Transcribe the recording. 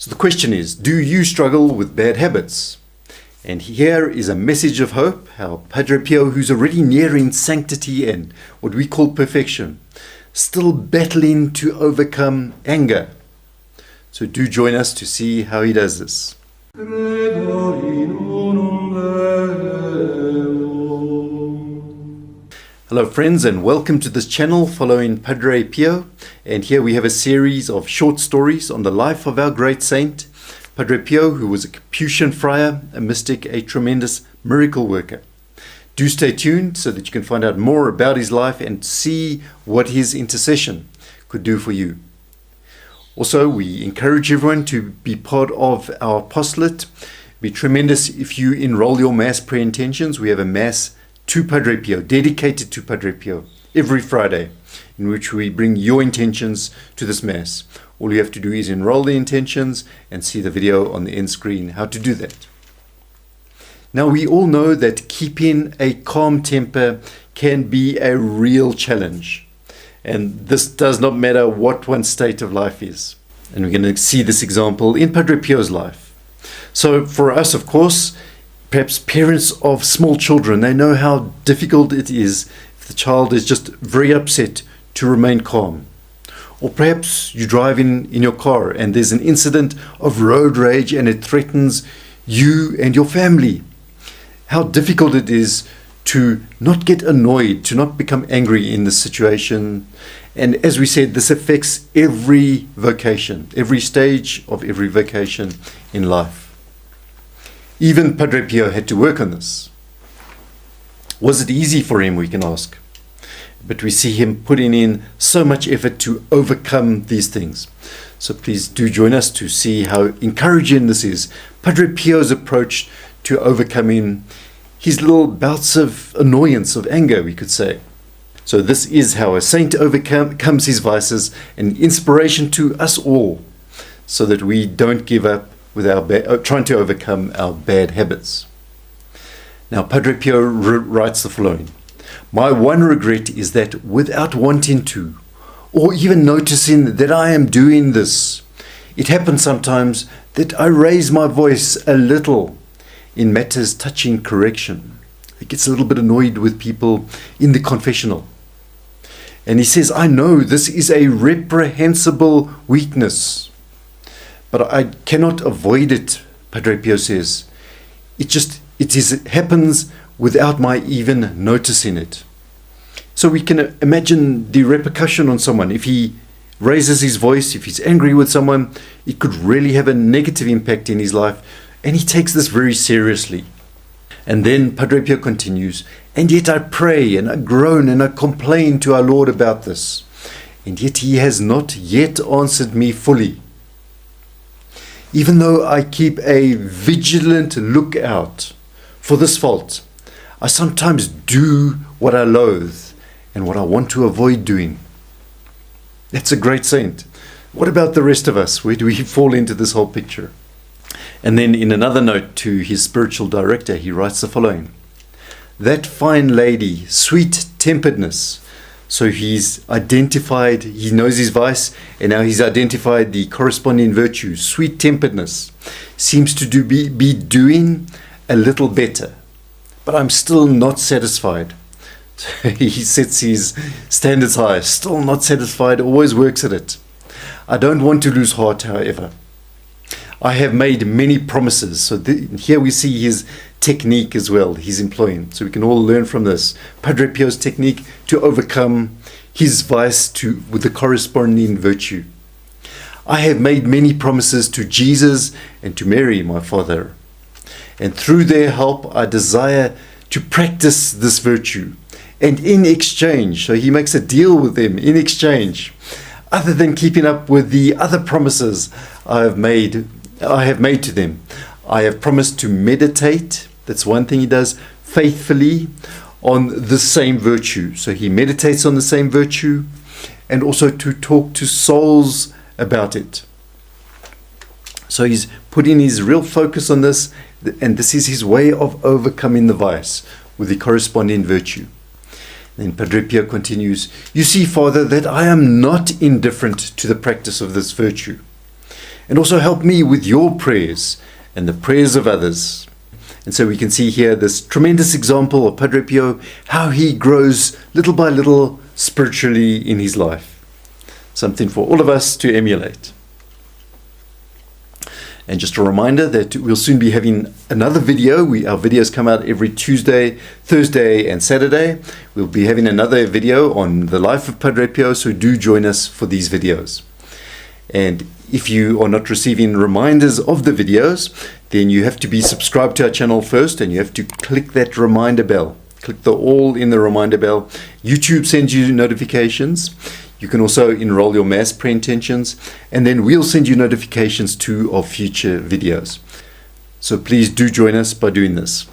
So the question is, do you struggle with bad habits? And here is a message of hope, how Padre Pio, who's already nearing sanctity and what we call perfection, still battling to overcome anger. So do join us to see how he does this. Hello friends, and welcome to this channel following Padre Pio. And here we have a series of short stories on the life of our great saint, Padre Pio, who was a Capuchin friar, a mystic, a tremendous miracle worker. Do stay tuned so that you can find out more about his life and see what his intercession could do for you. Also, we encourage everyone to be part of our apostolate. It'd be tremendous if you enroll your Mass prayer intentions. We have a Mass to Padre Pio, dedicated to Padre Pio, every Friday, in which we bring your intentions to this Mass. All you have to do is enroll the intentions and see the video on the end screen how to do that. Now, we all know that keeping a calm temper can be a real challenge. And this does not matter what one's state of life is. And we're going to see this example in Padre Pio's life. So for us, of course, perhaps parents of small children, they know how difficult it is if the child is just very upset to remain calm. Or perhaps you drive in your car and there's an incident of road rage and it threatens you and your family. How difficult it is to not get annoyed, to not become angry in this situation. And as we said, this affects every vocation, every stage of every vocation in life. Even Padre Pio had to work on this. Was it easy for him, we can ask? But we see him putting in so much effort to overcome these things. So please do join us to see how encouraging this is. Padre Pio's approach to overcoming his little bouts of annoyance, of anger, we could say. So this is how a saint overcomes his vices, an inspiration to us all, so that we don't give up with trying to overcome our bad habits. Now, Padre Pio writes the following: "My one regret is that without wanting to, or even noticing that I am doing this, it happens sometimes that I raise my voice a little in matters touching correction." He gets a little bit annoyed with people in the confessional. And he says, "I know this is a reprehensible weakness, but I cannot avoid it," Padre Pio says. It happens without my even noticing it. So we can imagine the repercussion on someone. If he raises his voice, if he's angry with someone, it could really have a negative impact in his life. And he takes this very seriously. And then Padre Pio continues, "And yet I pray and I groan and I complain to our Lord about this. And yet he has not yet answered me fully. Even though I keep a vigilant lookout for this fault, I sometimes do what I loathe and what I want to avoid doing." That's a great saint. What about the rest of us? Where do we fall into this whole picture? And then in another note to his spiritual director, he writes the following: "That fine lady, sweet temperedness." So he's identified, he knows his vice, and now he's identified the corresponding virtue, sweet temperedness, seems to be doing a little better, but I'm still not satisfied. He sets his standards high, still not satisfied, always works at it. "I don't want to lose heart, however. I have made many promises." So here we see his technique as well he's employing. So we can all learn from this. Padre Pio's technique to overcome his vice with the corresponding virtue. "I have made many promises to Jesus and to Mary, my father. And through their help, I desire to practice this virtue. And in exchange," so he makes a deal with them, "in exchange, other than keeping up with the other promises I have made to them, I have promised to meditate," that's one thing he does, "faithfully on the same virtue." So he meditates on the same virtue, and also to talk to souls about it. So he's putting his real focus on this, and this is his way of overcoming the vice with the corresponding virtue. Then Padre Pio continues, "You see, Father, that I am not indifferent to the practice of this virtue. and also help me with your prayers and the prayers of others. And so we can see here this tremendous example of Padre Pio, how he grows little by little spiritually in his life. Something for all of us to emulate. And just a reminder that we'll soon be having another video. Our videos come out every Tuesday, Thursday and Saturday. We'll be having another video on the life of Padre Pio, so do join us for these videos. And if you are not receiving reminders of the videos, then you have to be subscribed to our channel first, and you have to click that reminder bell. Click the all in the reminder bell. YouTube sends you notifications. You can also enroll your Mass prayer intentions, and then we'll send you notifications too of future videos. So please do join us by doing this.